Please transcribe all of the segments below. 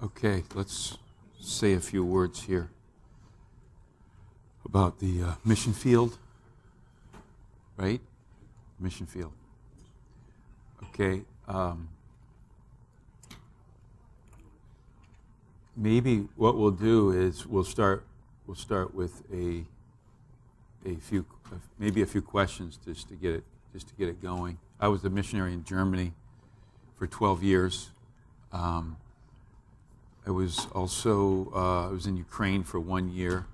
Okay, let's say a few words here about the mission field, right? Mission field. Okay. Maybe what we'll do is we'll start with a few maybe a few questions just to get it going. I was a missionary in Germany for 12 years. I was also I was in Ukraine for 1 year,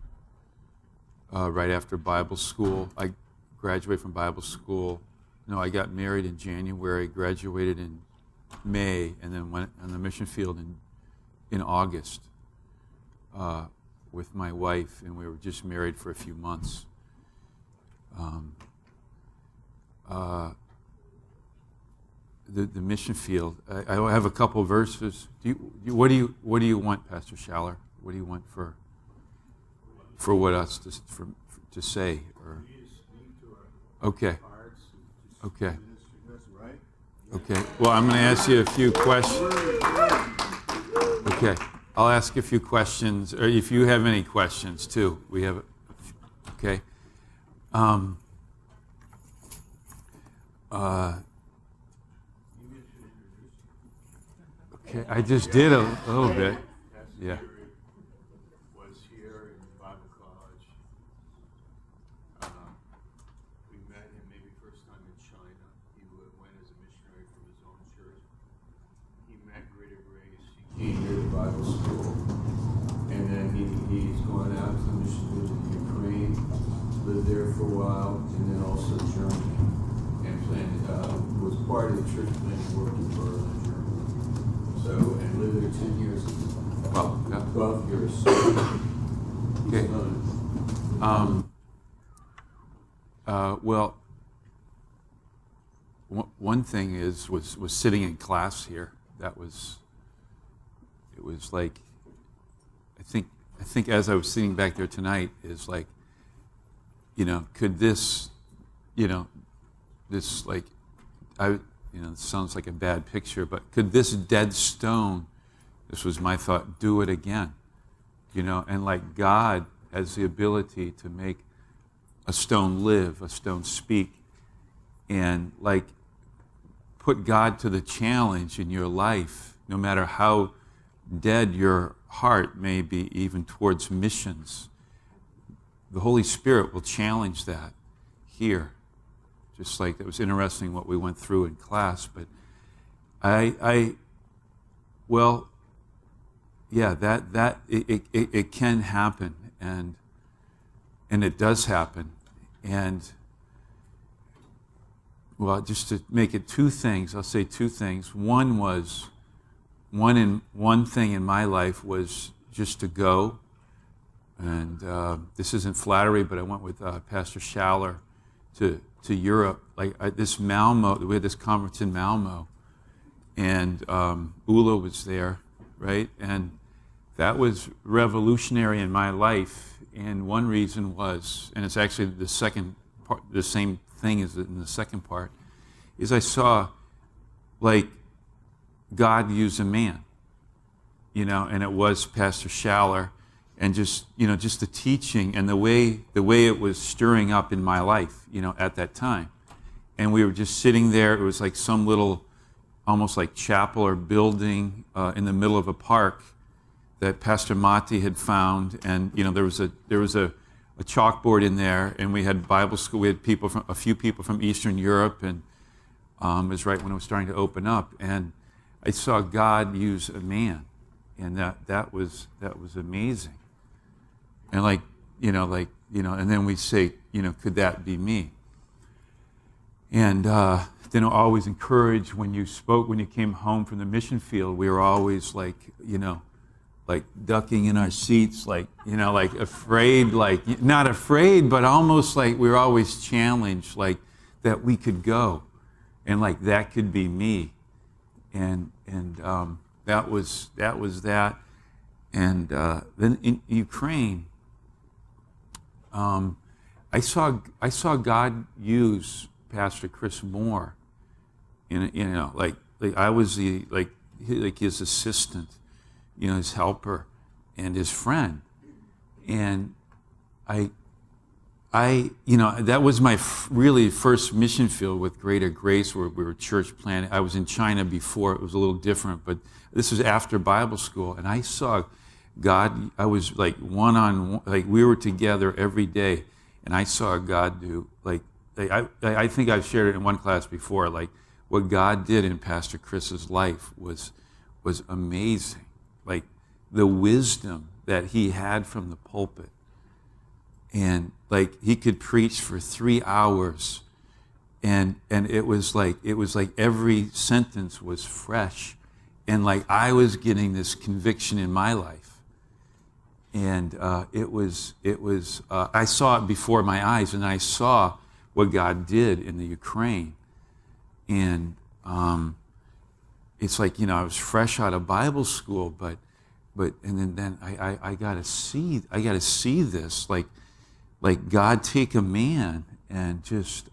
right after Bible school. I graduated from Bible school. No, I got married in January, graduated in May, and then went on the mission field in August with my wife, and we were just married for a few months. The mission field. I have a couple verses. What do you want, Pastor Schaller? What do you want for what us to say? Or okay, okay, okay. Well, I'm going to ask you a few questions. Okay, I'll ask a few questions, or if you have any questions too. We have. Okay. Okay, I just did a little bit. Yeah. Was here in Bible college. We met him maybe first time in China. He went as a missionary from his own church. He met Greater Grace. He came here to Bible school. And then he's gone out to the mission field in Ukraine, lived there for a while, and then also Germany. And was part of the church planting work in Berlin, Germany. So, and lived there 10 years. Well, yeah. 12 years. Okay. Well, one thing was sitting in class here. It was like, I think as I was sitting back there tonight is like, could this, this like, it sounds like a bad picture, but could this dead stone, this was my thought, do it again? And like God has the ability to make a stone live, a stone speak, and like put God to the challenge in your life, no matter how dead your heart may be, even towards missions. The Holy Spirit will challenge that here. Just like it was interesting what we went through in class, but it can happen, and it does happen, and well, just to make it two things, I'll say two things. One thing in my life was just to go, and this isn't flattery, but I went with Pastor Schaller to Europe. Like this Malmo, we had this conference in Malmo, and Ulla was there, right? And that was revolutionary in my life. And one reason was, and it's actually the second part, the same thing as in the second part, is I saw like God use a man, and it was Pastor Schaller, and just the teaching and the way it was stirring up in my life, at that time. And we were just sitting there. It was like some little, almost like chapel or building in the middle of a park that Pastor Matti had found. And there was a chalkboard in there, and we had Bible school. We had a few people from Eastern Europe, and it was right when it was starting to open up. And I saw God use a man, and that was amazing. And and then we say, could that be me? And then always encouraged when you came home from the mission field, we were always like ducking in our seats, like afraid, not afraid, but almost like we were always challenged, like that we could go, and like that could be me. And that was that. And then in Ukraine, I saw God use Pastor Chris Moore. Like I was his assistant, his helper and his friend. And that was my really first mission field with Greater Grace, where we were church planting. I was in China before. It was a little different, but this was after Bible school. And I saw God. I was like one-on-one, like we were together every day. And I saw God do, I think I've shared it in one class before, like what God did in Pastor Chris's life was amazing. Like the wisdom that he had from the pulpit. And like he could preach for 3 hours, and it was like every sentence was fresh, and like I was getting this conviction in my life, and it was I saw it before my eyes, and I saw what God did in the Ukraine, and it's like I was fresh out of Bible school, but and then I got to see this like God take a man and just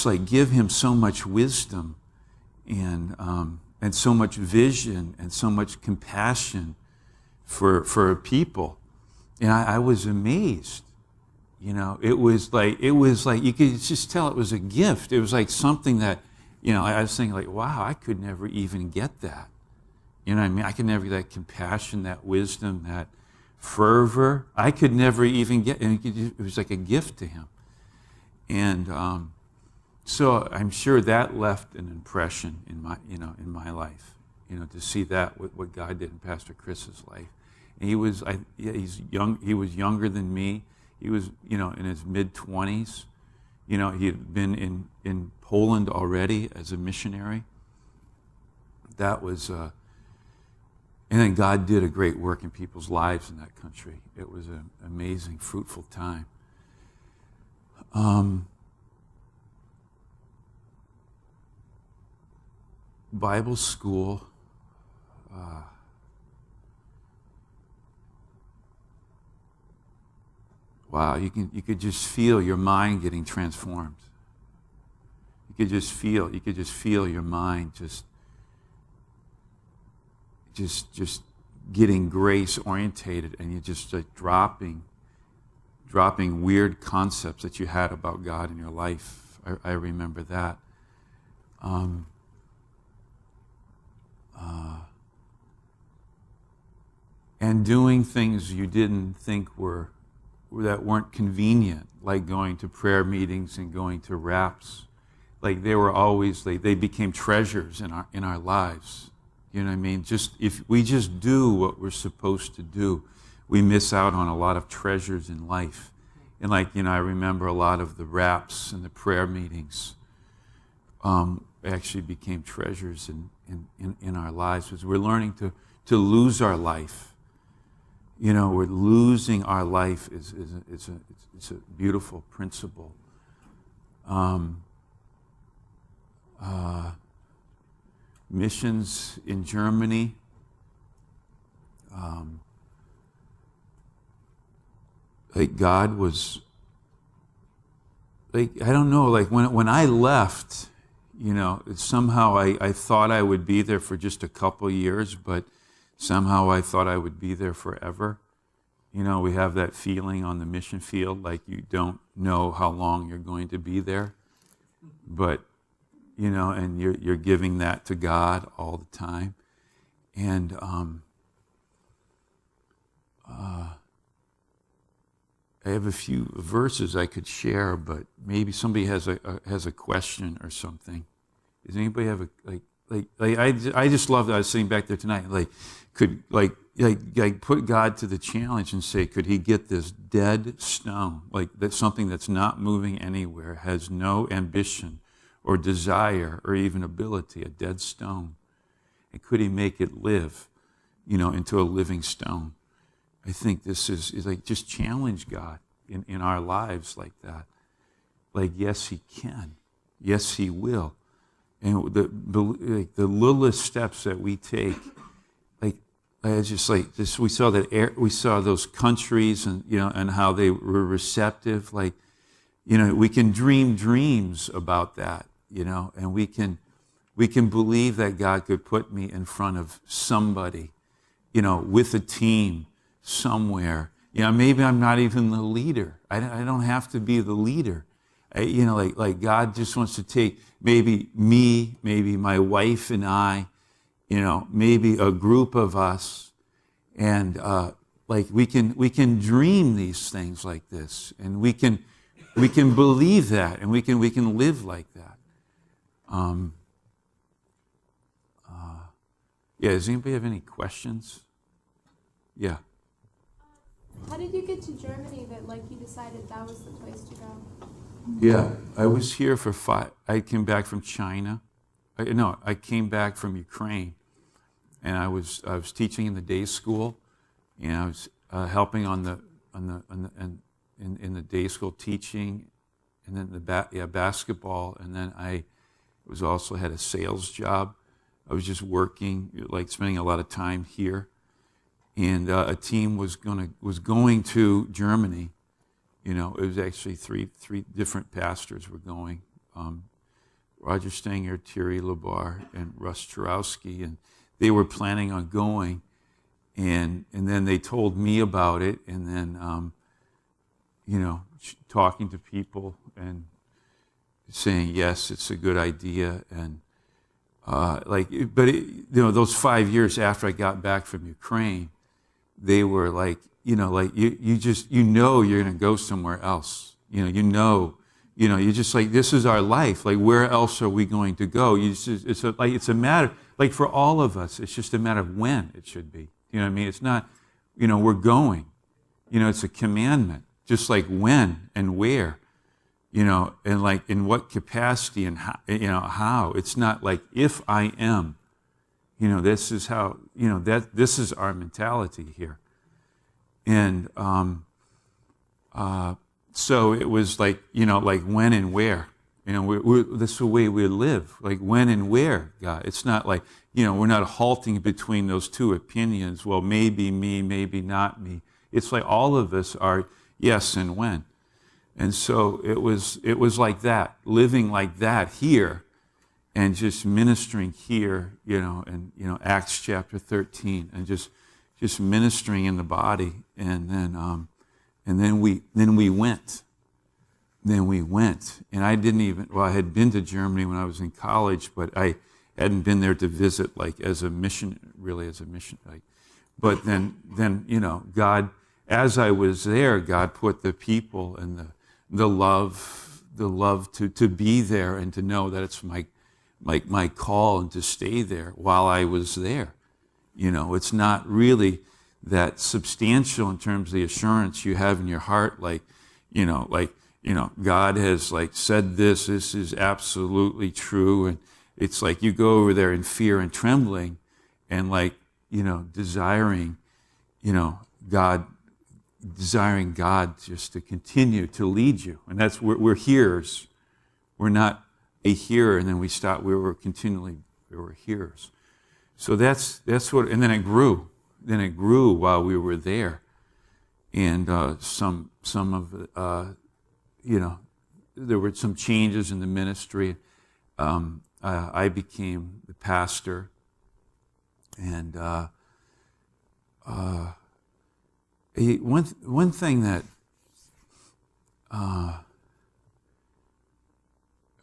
like give him so much wisdom and so much vision and so much compassion for people, and I was amazed. It was like you could just tell it was a gift. It was like something that I was thinking like, wow, I could never even get that. You know what I mean? I could never get that compassion, that wisdom, that fervor. I could never even get, and it was like a gift to him. And so I'm sure that left an impression in my life, to see that what God did in Pastor Chris's life. And he's young. He was younger than me. He was, in his mid-20s. He had been in Poland already as a missionary. That was. And then God did a great work in people's lives in that country. It was an amazing, fruitful time. Bible school. Wow, you could just feel your mind getting transformed. You could just feel your mind just getting grace orientated, and you're just like dropping weird concepts that you had about God in your life. I remember that. And doing things you didn't think that weren't convenient, like going to prayer meetings and going to raps. Like they were always, they became treasures in our lives. You know what I mean? If we just do what we're supposed to do, we miss out on a lot of treasures in life. And I remember a lot of the raps and the prayer meetings actually became treasures in our lives, because we're learning to lose our life. We're losing our life is a beautiful principle. Missions in Germany. God was, I don't know, when I left, somehow I thought I would be there for just a couple years, but somehow I thought I would be there forever. We have that feeling on the mission field, like you don't know how long you're going to be there, but and you're giving that to God all the time. And I have a few verses I could share, but maybe somebody has a question or something. Does anybody have I just love that. I was sitting back there tonight, could put God to the challenge and say, could he get this dead stone, that's something that's not moving anywhere, has no ambition or desire or even ability, a dead stone, and could he make it live, into a living stone? I think this is just challenge God in our lives like that. Yes, he can. Yes, he will. And the littlest steps that we take, just like this, we saw those countries and how they were receptive. We can dream dreams about that, and we can We can believe that God could put me in front of somebody, with a team somewhere. Maybe I'm not even the leader. I don't have to be the leader. Like God just wants to take maybe me, maybe my wife and I, maybe a group of us, and like we can dream these things like this, and we can believe that, and we can live like that. Yeah. Does anybody have any questions? Yeah. How did you get to Germany that you decided that was the place to go? Yeah, I was here for 5. I came back from China. I came back from Ukraine, and I was teaching in the day school, and I was helping in the day school teaching, and then basketball, and then I was also had a sales job. I was just working, spending a lot of time here, and a team was going to Germany. It was actually three different pastors were going. Roger Stanger, Thierry Labar, and Russ Chorowski, and they were planning on going, and then they told me about it, and then talking to people and saying yes, it's a good idea, and those 5 years after I got back from Ukraine, they were you're going to go somewhere else. You're just like, this is our life. Like, where else are we going to go? It's a matter, for all of us, it's just a matter of when it should be. You know what I mean? It's not, we're going. It's a commandment, just like when and where, and in what capacity and how. It's not like if I am. This is how, this is our mentality here. And so it was like when and where. This is the way we live, like when and where, God. It's not like, we're not halting between those two opinions. Well, maybe me, maybe not me. It's like all of us are yes and when. And so it was like that, living like that here, and just ministering here, and Acts chapter 13, and just ministering in the body, and then we went. Then we went, and I had been to Germany when I was in college, but I hadn't been there to visit as a mission. But then God, as I was there, God put the people and the love to be there, and to know that it's my call, and to stay there while I was there. It's not really that substantial in terms of the assurance you have in your heart, God has said this is absolutely true, and it's like you go over there in fear and trembling, and desiring God just to continue to lead you. And that's we're hearers. We're not a hearer and then we stop. We were hearers. So that's what, and then it grew. Then it grew while we were there. And some of there were some changes in the ministry. I became the pastor, and one thing that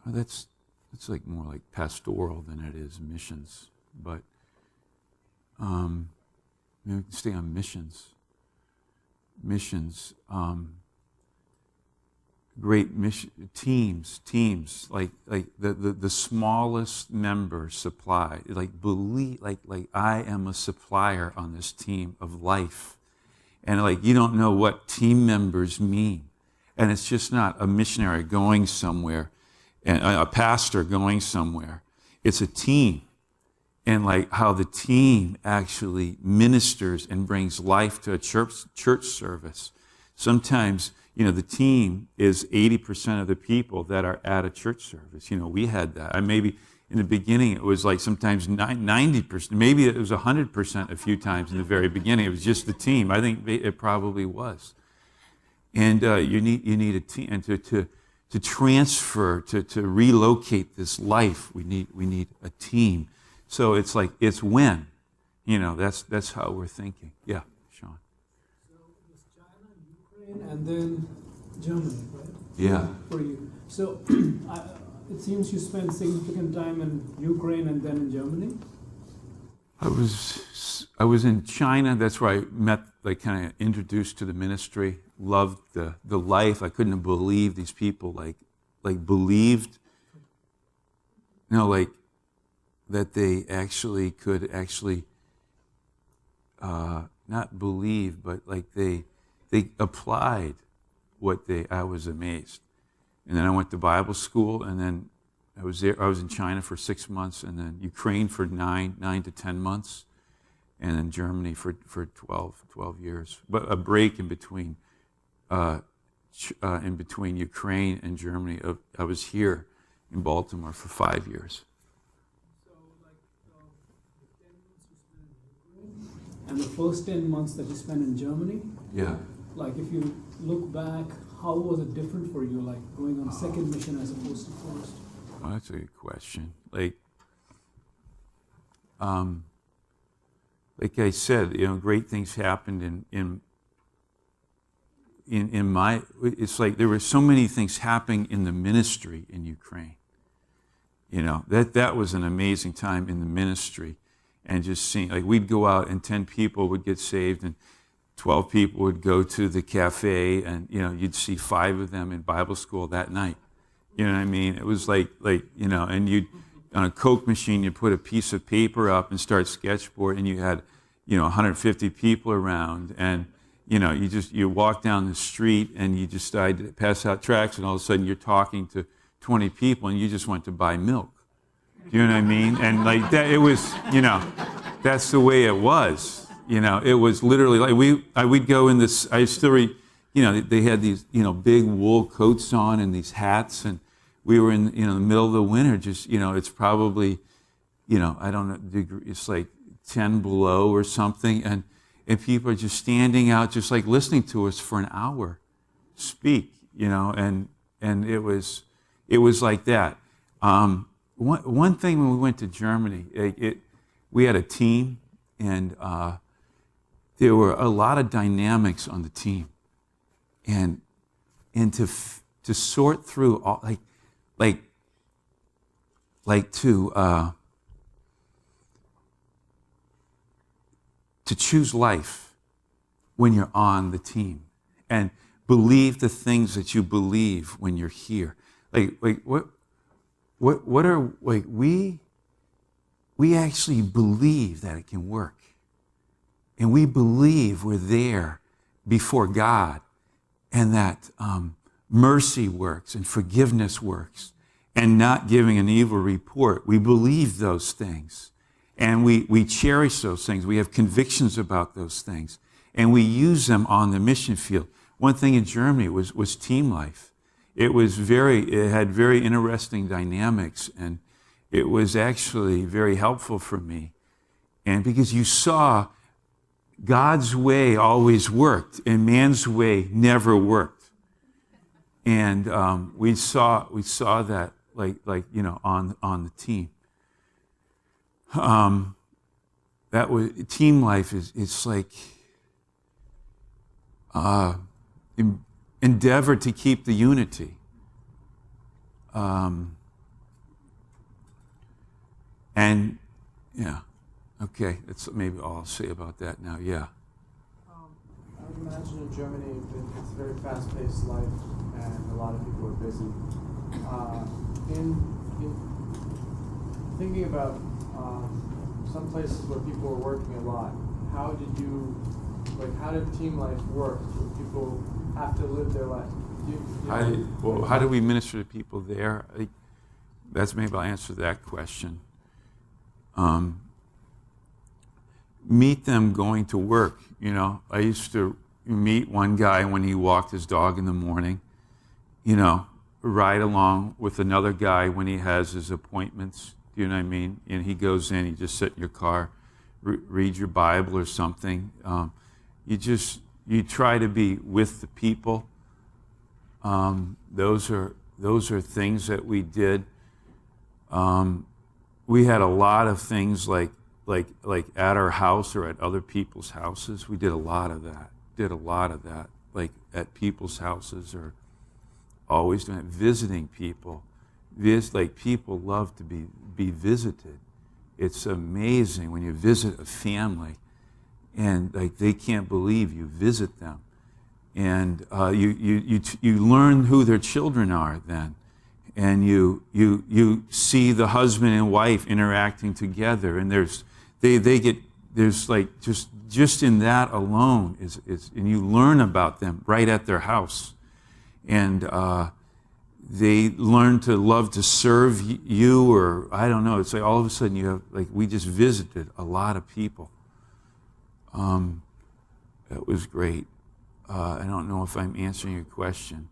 that's more like pastoral than it is missions, but we can stay on missions. Great mission teams, like the smallest member supply, believe, I am a supplier on this team of life. And you don't know what team members mean. And it's just not a missionary going somewhere and a pastor going somewhere. It's a team. And how the team actually ministers and brings life to a church service. Sometimes, the team is 80% of the people that are at a church service. We had that. Maybe in the beginning it was sometimes 90%, maybe it was 100% a few times in the very beginning. It was just the team. I think it probably was. And you need a team, and transfer, to relocate this life, we need a team. So it's like, it's when. That's how we're thinking. Yeah, Sean. So it was China, Ukraine, and then Germany, right? Yeah. For you. So it seems you spent significant time in Ukraine and then in Germany. I was in China. That's where I met, like, kind of introduced to the ministry. Loved the life. I couldn't believe these people like believed. Like that they actually could not believe, but like they applied what I was amazed. And then I went to Bible school, and then I was in China for 6 months, and then Ukraine for 9 to 10 months, and then Germany for 12 years. But a break in between Ukraine and Germany. I was here in Baltimore for 5 years. So like the 10 months you spent in Ukraine and the first 10 months that you spent in Germany, Yeah. like if you look back, how was it different for you, like going on second mission as opposed to first? Oh, that's a good question. Like I said, great things happened in my. It's like there were so many things happening in the ministry in Ukraine. That was an amazing time in the ministry, and just seeing, like, we'd go out and 10 people would get saved, and 12 people would go to the cafe, and you'd see 5 of them in Bible school that night. You know what I mean? It was like and you'd, on a Coke machine, you put a piece of paper up and start sketchboard, and you had 150 people around, and you walk down the street and you just started to pass out tracts, and all of a sudden you're talking to 20 people, and you just went to buy milk. Do you know what I mean? And like that, it was, that's the way it was. It was literally like we'd go in this. I still they had these big wool coats on and these hats, and we were in the middle of the winter. Just it's probably I don't know degree. It's like 10 below or something, and people are just standing out, just like listening to us for an hour speak. And it was like that. One thing when we went to Germany, we had a team, and there were a lot of dynamics on the team, and to sort through all to choose life when you're on the team, and believe the things that you believe when you're here. What are we actually believe that it can work. And we believe we're there before God, and that mercy works and forgiveness works, and not giving an evil report. We believe those things, and we cherish those things. We have convictions about those things, and we use them on the mission field. One thing in Germany was team life. It had very interesting dynamics, and it was actually very helpful for me. And because you saw God's way always worked, and man's way never worked. And we saw that on the team. That was team life. It's like endeavor to keep the unity. And yeah. Okay, that's maybe all I'll say about that now. Yeah. I would imagine in Germany it's a very fast-paced life, and a lot of people are busy. In thinking about some places where people are working a lot, how did team life work? Do people have to live their life? How do we minister to people there? That's maybe I'll answer that question. Meet them going to work. I used to meet one guy when he walked his dog in the morning, ride along with another guy when he has his appointments. Do you know what I mean? And he goes in, you just sit in your car, read your Bible or something. You try to be with the people. Those are those are things that we did. We had a lot of things like at our house or at other people's houses. We did a lot of that. Like at people's houses, or always doing it, visiting people. Like people love to be visited. It's amazing when you visit a family, and like they can't believe you visit them, and you learn who their children are then. And you see the husband and wife interacting together, and there's like just in that alone is and you learn about them right at their house, and they learn to love to serve you, or I don't know. It's like all of a sudden you have, like, we just visited a lot of people. That was great. I don't know if I'm answering your question.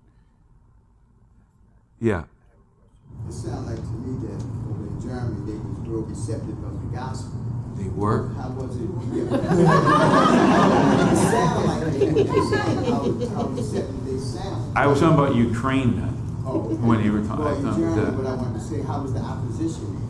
Yeah. It sounded like to me that over in Germany they was real receptive of the gospel. They were? How was it? Yeah. It sounded like they were. How receptive they sound. I was talking about Ukraine then. Oh, okay. When you were talking well, in about Germany, that. but I wanted to say, how was the opposition?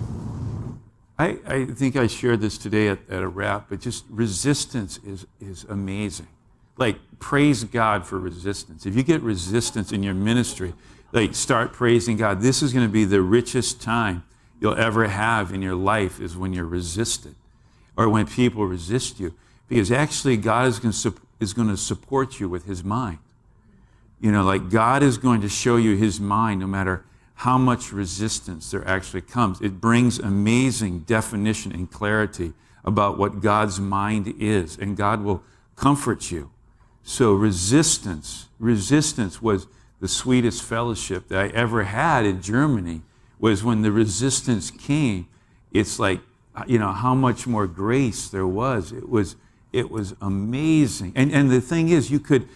I think I shared this today at a wrap, but just resistance is amazing. Like, praise God for resistance. If you get resistance in your ministry, like, start praising God. This is going to be the richest time you'll ever have in your life, is when you're resisted, or when people resist you. Because actually God is going to support you with his mind. You know, like, God is going to show you his mind no matter how much resistance there actually comes. It brings amazing definition and clarity about what God's mind is, and God will comfort you. So resistance was the sweetest fellowship that I ever had in Germany. Was when the resistance came, it's like, you know, how much more grace there was. It was amazing. And the thing is, you could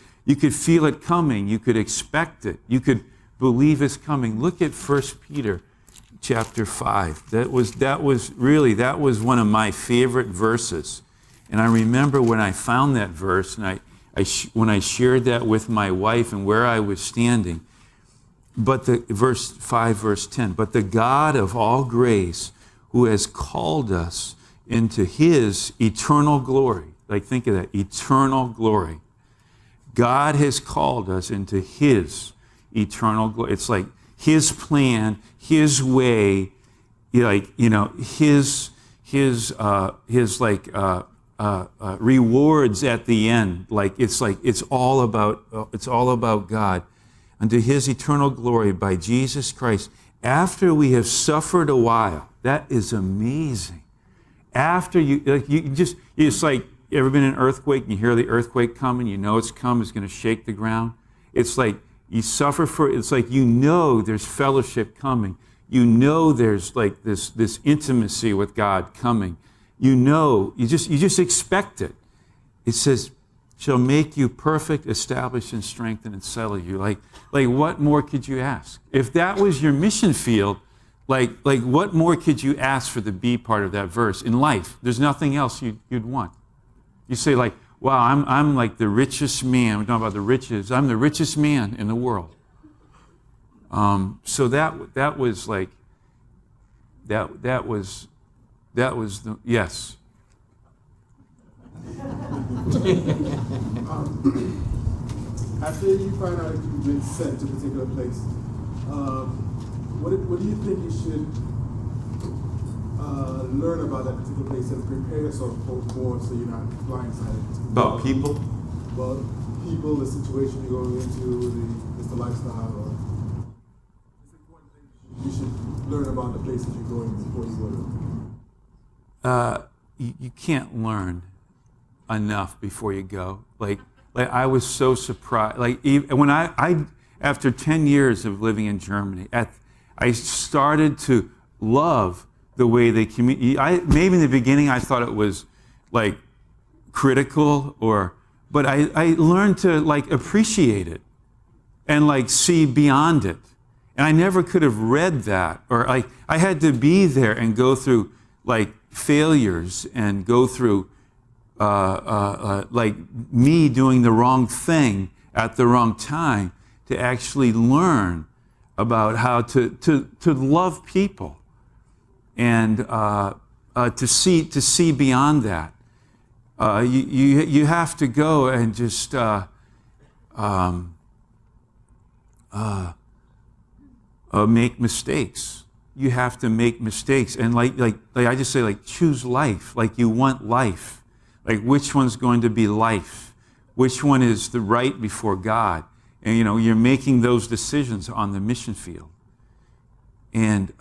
feel it coming, you could expect it, you could believe it's coming. Look at 1 Peter chapter 5. That was one of my favorite verses. And I remember when I found that verse, and when I shared that with my wife and where I was standing. But verse 5, verse 10, but the God of all grace, who has called us into his eternal glory. Like, think of that, eternal glory. God has called us into his eternal glory. It's like his plan, his way, like, you know, his rewards at the end. Like it's all about God, unto his eternal glory by Jesus Christ. After we have suffered a while, that is amazing. After it's like, you ever been in an earthquake and you hear the earthquake coming, you know it's coming, it's going to shake the ground. It's like you suffer it's like, you know there's fellowship coming. You know there's like this intimacy with God coming. You know, you just expect it. It says, shall make you perfect, establish and strengthen and settle you. Like what more could you ask? If that was your mission field, like what more could you ask for the B part of that verse in life? There's nothing else you'd want. You say, like, wow, I'm like the richest man. We're talking about the riches. I'm the richest man in the world. So that was like, that was the, yes. After you find out that you've been sent to a particular place, what do you think you should learn about that particular place and prepare yourself for more, so you're not blindsided? About people? Well, people, the situation you're going into, the lifestyle, or it's important things you should learn about the places you're going before you go to. You can't learn enough before you go. Like I was so surprised. Like when I after 10 years of living in Germany, I started to love the way they communicate. Maybe in the beginning I thought it was like critical, but I learned to like appreciate it and like see beyond it. And I never could have read that, or like I had to be there and go through like failures and go through like me doing the wrong thing at the wrong time to actually learn about how to love people and to see beyond that. You have to go and just make mistakes. You have to make mistakes, and like I just say, like, choose life. Like, you want life. Like, which one's going to be life? Which one is the right before God? And you're making those decisions on the mission field. And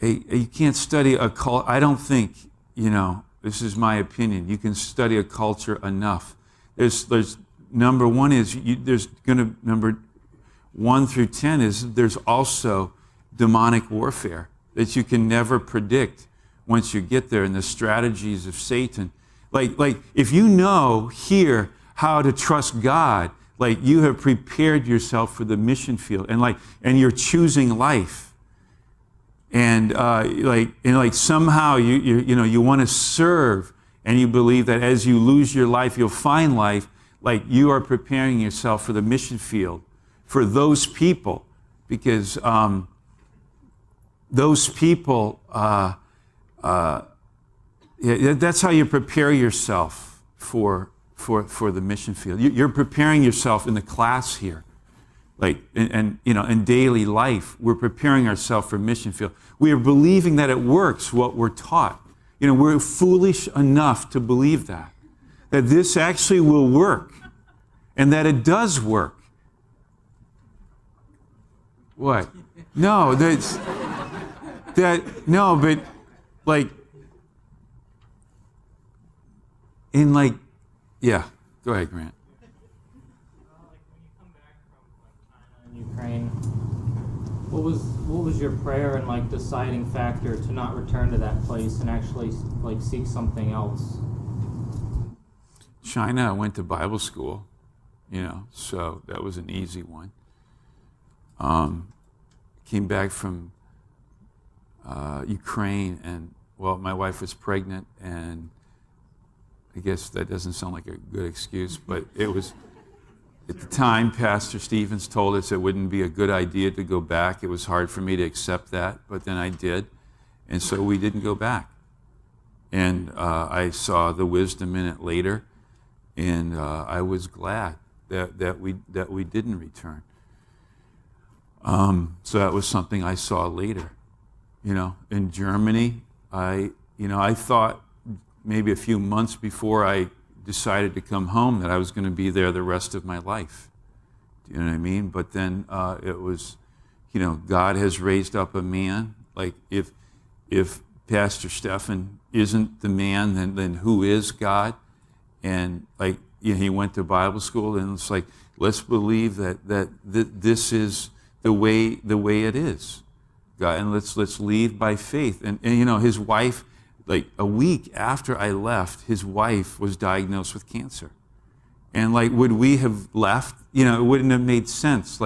you can't study a culture. I don't think, this is my opinion, you can study a culture enough. There's number one is, number 1 through 10 is, there's also demonic warfare that you can never predict once you get there, and the strategies of Satan. Like if you know here how to trust God, like, you have prepared yourself for the mission field, and you're choosing life. And somehow you want to serve, and you believe that as you lose your life, you'll find life. Like, you are preparing yourself for the mission field for those people, because those people, that's how you prepare yourself for the mission field. You're preparing yourself in the class here. Like, and in daily life, we're preparing ourselves for mission field. We are believing that it works, what we're taught. We're foolish enough to believe that this actually will work, and that it does work. What? No, no, but like, yeah, go ahead, Grant. Ukraine, what was your prayer and deciding factor to not return to that place and actually seek something else? China, I went to Bible school, so that was an easy one. Came back from Ukraine, and my wife was pregnant, and I guess that doesn't sound like a good excuse, but it was. At the time, Pastor Stevens told us it wouldn't be a good idea to go back. It was hard for me to accept that, but then I did. And so we didn't go back. And I saw the wisdom in it later, and I was glad that we didn't return. So that was something I saw later. In Germany, I thought maybe a few months before I decided to come home that I was going to be there the rest of my life. Do you know what I mean? But then it was, God has raised up a man. Like, if Pastor Stephan isn't the man, then who is God? And he went to Bible school, and it's like, let's believe that this is the way it is, God, and let's lead by faith. And his wife. Like, a week after I left, his wife was diagnosed with cancer. And would we have left? It wouldn't have made sense.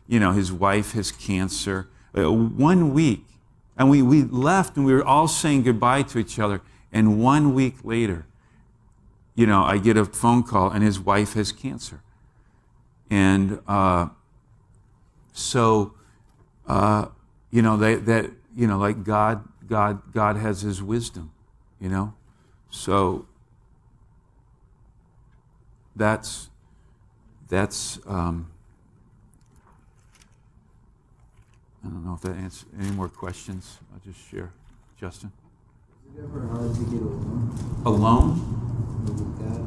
His wife has cancer. 1 week. And we left, and we were all saying goodbye to each other. And 1 week later, I get a phone call, and his wife has cancer. And God has his wisdom, So that's I don't know if that answers any more questions. I'll just share. Justin? Is it ever hard to get alone? Alone? With God?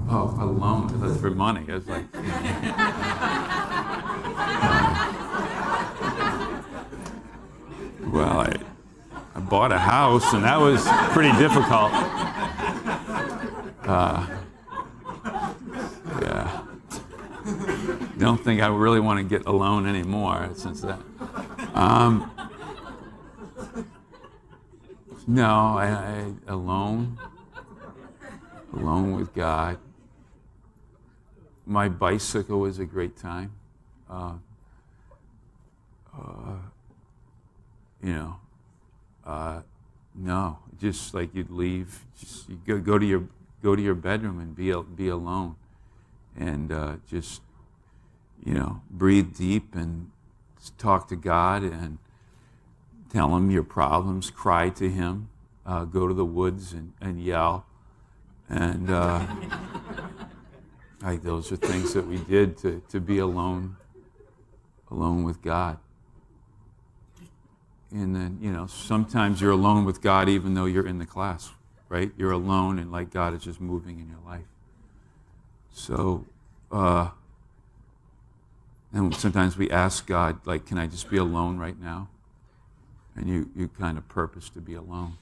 Oh, alone. That's for money. It's like. Well, I bought a house, and that was pretty difficult. Yeah. Don't think I really want to get alone anymore since that. No, I alone with God. My bicycle was a great time. No, just like you'd leave, just you go to your bedroom and be alone, and just breathe deep and talk to God and tell him your problems, cry to him, go to the woods and yell. And those are things that we did to be alone with God. And then, sometimes you're alone with God even though you're in the class, right? You're alone and like God is just moving in your life. So, and sometimes we ask God, like, can I just be alone right now? And you kind of purpose to be alone.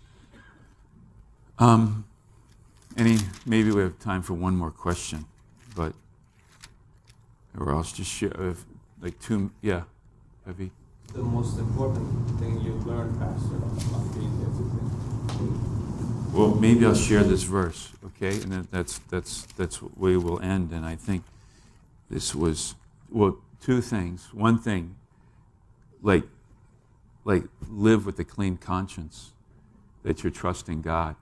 Maybe we have time for one more question, or else just share, Heavy. The most important thing you've learned, Pastor, about being everything. Well, maybe I'll share this verse, okay? And then that's where we'll end. And I think this was, two things. One thing, like live with a clean conscience, that you're trusting God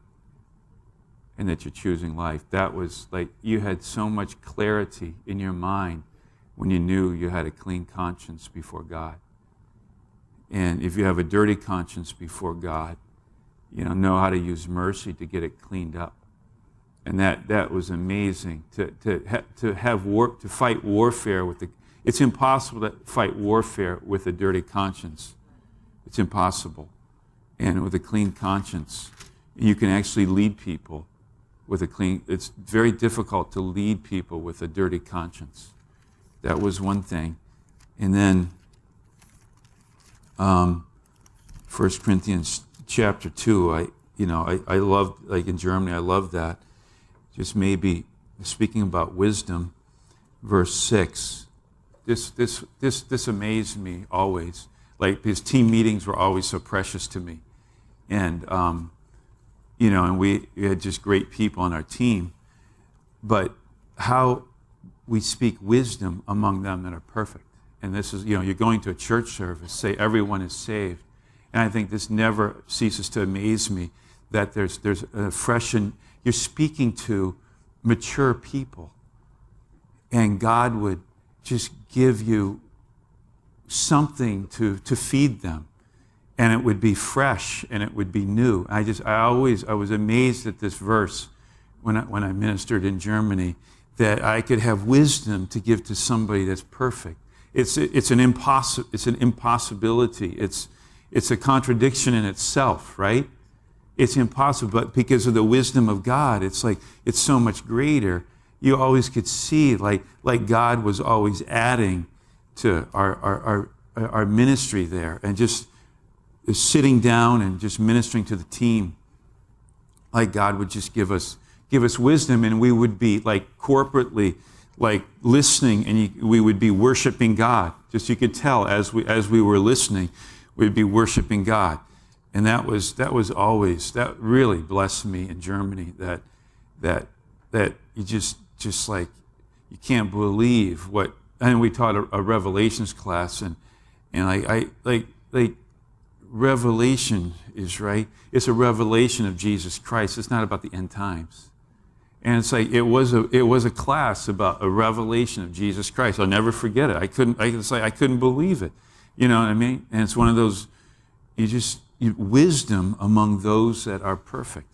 and that you're choosing life. That was like, you had so much clarity in your mind when you knew you had a clean conscience before God. And if you have a dirty conscience before God, know how to use mercy to get it cleaned up. And that was amazing to fight warfare with it's impossible to fight warfare with a dirty conscience. It's impossible. And with a clean conscience, you can actually lead people with it's very difficult to lead people with a dirty conscience. That was one thing. And then 1 Corinthians chapter 2, I love, like in Germany, I love that. Just maybe speaking about wisdom, verse 6. This amazed me always. Like, his team meetings were always so precious to me. And, and we had just great people on our team. But how we speak wisdom among them that are perfect. And this is, you're going to a church service, say everyone is saved. And I think this never ceases to amaze me that there's a fresh, and you're speaking to mature people. And God would just give you something to feed them. And it would be fresh and it would be new. I was amazed at this verse when I ministered in Germany, that I could have wisdom to give to somebody that's perfect. It's an impossibility. It's a contradiction in itself, right? It's impossible, but because of the wisdom of God, it's so much greater. You always could see like God was always adding to our ministry there, and just sitting down and just ministering to the team. Like God would just give us wisdom, and we would be like corporately like listening, and we would be worshiping God. Just, you could tell as we were listening, we'd be worshiping God. And that really blessed me in Germany, that you just like, you can't believe what. And we taught a Revelations class, and I Revelation is, right, it's a revelation of Jesus Christ. It's not about the end times. And it's like, it was a class about a revelation of Jesus Christ. I'll never forget it. I couldn't believe it. You know what I mean? And it's one of those, wisdom among those that are perfect.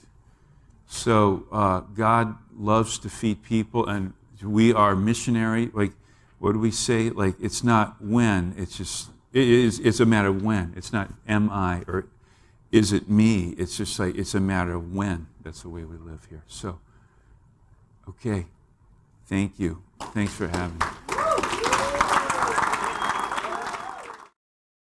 So God loves to feed people, and we are missionary. Like, what do we say? Like, it's not when, it's a matter of when. It's not am I or is it me? It's just like, it's a matter of when. That's the way we live here. So, okay. Thank you. Thanks for having me.